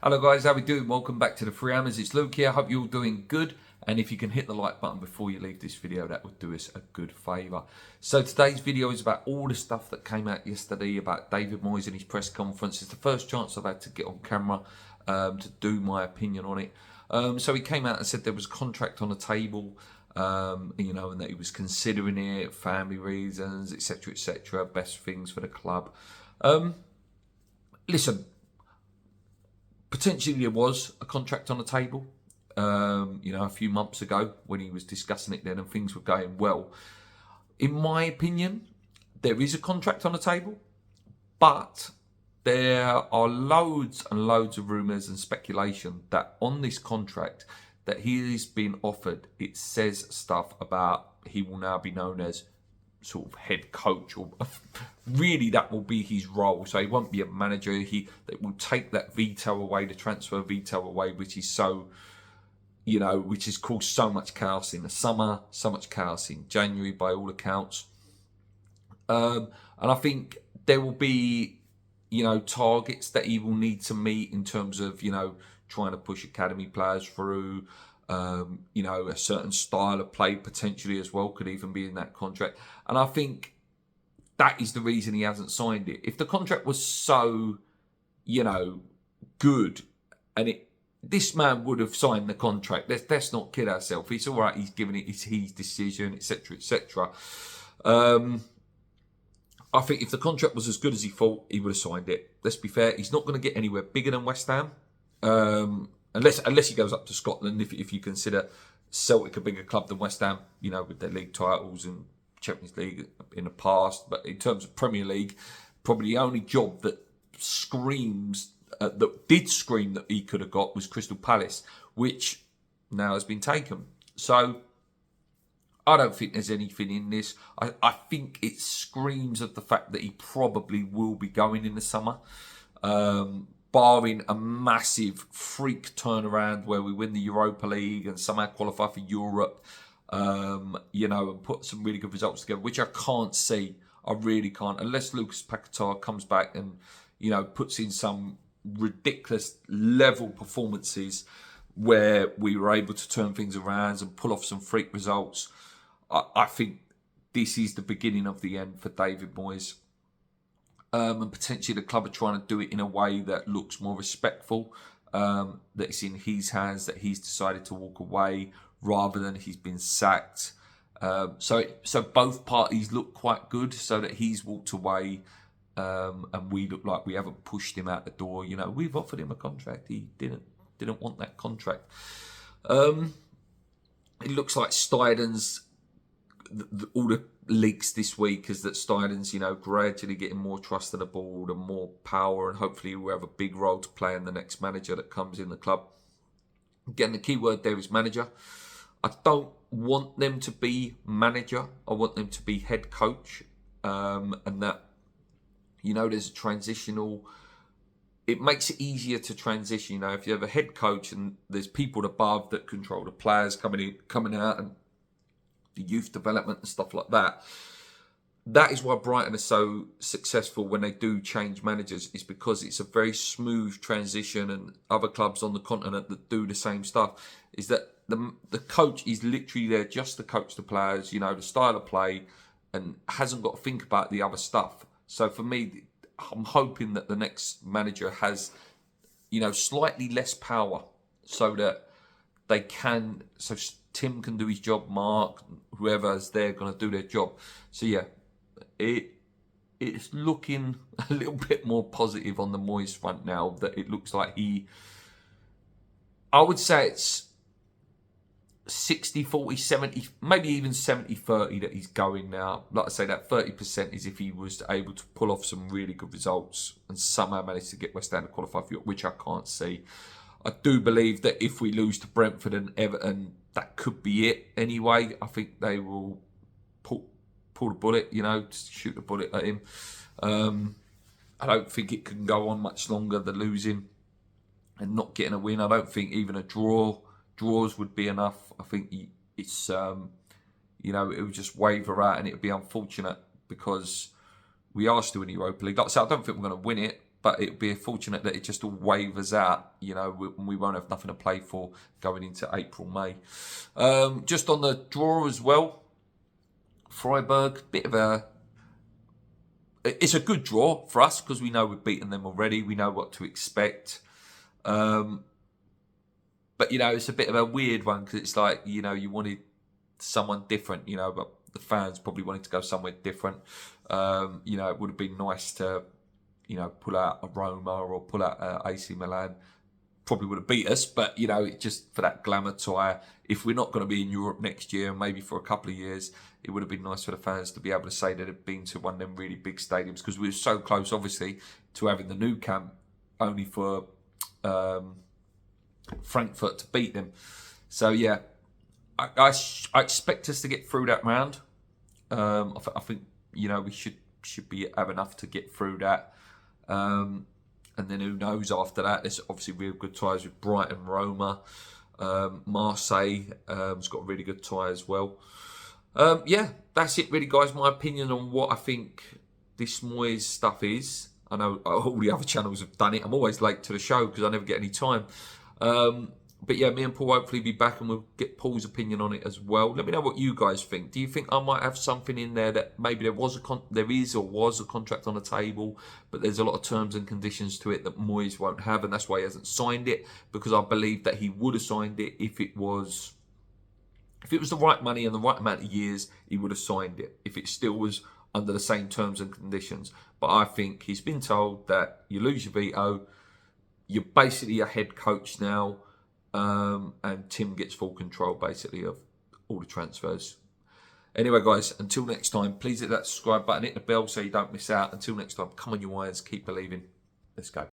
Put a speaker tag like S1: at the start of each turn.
S1: Hello guys, how we doing? Welcome back to the Free Hammers. It's Luke here. I hope you're all doing good. And if you can hit the like button before you leave this video, that would do us a good favour. So today's video is about all the stuff that came out yesterday about David Moyes and his press conference. It's the first chance I've had to get on camera to do my opinion on it. So he came out and said there was a contract on the table, and that he was considering it, family reasons, etc., best things for the club. Listen, potentially there was a contract on the table, a few months ago when he was discussing it then and things were going well. In my opinion, there is a contract on the table, but there are loads and loads of rumours and speculation that on this contract that he is being offered, it says stuff about he will now be known as sort of head coach, or really that will be his role. So he won't be a manager. That will take that veto away, the transfer veto away, which is so, which has caused so much chaos in the summer, so much chaos in January by all accounts. And I think there will be, targets that he will need to meet in terms of, trying to push academy players through. A certain style of play potentially as well could even be in that contract. And I think that is the reason he hasn't signed it. If the contract was so, good, and this man would have signed the contract. Let's not kid ourselves. It's all right. He's given it. It's his decision, etc. I think if the contract was as good as he thought, he would have signed it. Let's be fair. He's not going to get anywhere bigger than West Ham. Unless he goes up to Scotland, if you consider Celtic a bigger club than West Ham, with their league titles and Champions League in the past. But in terms of Premier League, probably the only job that did scream that he could have got was Crystal Palace, which now has been taken. So I don't think there's anything in this. I think it screams of the fact that he probably will be going in the summer. Barring a massive freak turnaround where we win the Europa League and somehow qualify for Europe, and put some really good results together, which I can't see. I really can't, unless Lucas Paquetá comes back and, puts in some ridiculous level performances where we were able to turn things around and pull off some freak results. I think this is the beginning of the end for David Moyes. And potentially the club are trying to do it in a way that looks more respectful, that it's in his hands, that he's decided to walk away rather than he's been sacked. So both parties look quite good, so that he's walked away and we look like we haven't pushed him out the door. We've offered him a contract. He didn't want that contract. It looks like Stuyden's, all the leaks this week is that Stuyden's, gradually getting more trust in the board and more power, and hopefully he will have a big role to play in the next manager that comes in the club. Again, the key word there is manager. I don't want them to be manager. I want them to be head coach, and that, there's a transitional. It makes it easier to transition. If you have a head coach and there's people above that control the players coming in, coming out, and the youth development and stuff like that. That is why Brighton are so successful when they do change managers, is because it's a very smooth transition, and other clubs on the continent that do the same stuff, is that the coach is literally there just to coach the players, the style of play, and hasn't got to think about the other stuff. So for me, I'm hoping that the next manager has, slightly less power, so that they can, so Tim can do his job, Mark, whoever's there going to do their job. So yeah, it's looking a little bit more positive on the Moyes front now, that it looks like I would say it's 60-40, 70, maybe even 70-30 that he's going now. Like I say, that 30% is if he was able to pull off some really good results and somehow manage to get West Ham to qualify for Europe, which I can't see. I do believe that if we lose to Brentford and Everton, that could be it anyway. I think they will pull the bullet, just shoot the bullet at him. I don't think it can go on much longer, the losing and not getting a win. I don't think even a draws would be enough. I think it's, it would just waver out, and it would be unfortunate because we are still in the Europa League. Like I said, I don't think we're going to win it. but it would be fortunate that it just all wavers out. We won't have nothing to play for going into April, May. Just on the draw as well, Freiburg, it's a good draw for us because we know we've beaten them already. We know what to expect. But, it's a bit of a weird one because it's like, you wanted someone different, but the fans probably wanted to go somewhere different. It would have been nice to, pull out a Roma or pull out AC Milan. Probably would have beat us, but, just for that glamour tie, if we're not going to be in Europe next year, maybe for a couple of years, it would have been nice for the fans to be able to say that they've been to one of them really big stadiums because we were so close, obviously, to having the new camp only for Frankfurt to beat them. So, yeah, I expect us to get through that round. I think, we should have enough to get through that. And then who knows after that? There's obviously real good ties with Brighton, Roma. Marseille has got a really good tie as well. That's it really, guys. My opinion on what I think this Moyes stuff is. I know all the other channels have done it. I'm always late to the show because I never get any time. But yeah, me and Paul hopefully be back and we'll get Paul's opinion on it as well. Let me know what you guys think. Do you think I might have something in there that maybe there was a contract on the table, but there's a lot of terms and conditions to it that Moyes won't have, and that's why he hasn't signed it? Because I believe that he would have signed it if it was the right money and the right amount of years. He would have signed it if it still was under the same terms and conditions. But I think he's been told that you lose your veto, you're basically a head coach now. And Tim gets full control, basically, of all the transfers. Anyway, guys, until next time, please hit that subscribe button, hit the bell so you don't miss out. Until next time, come on, you Irons, keep believing. Let's go.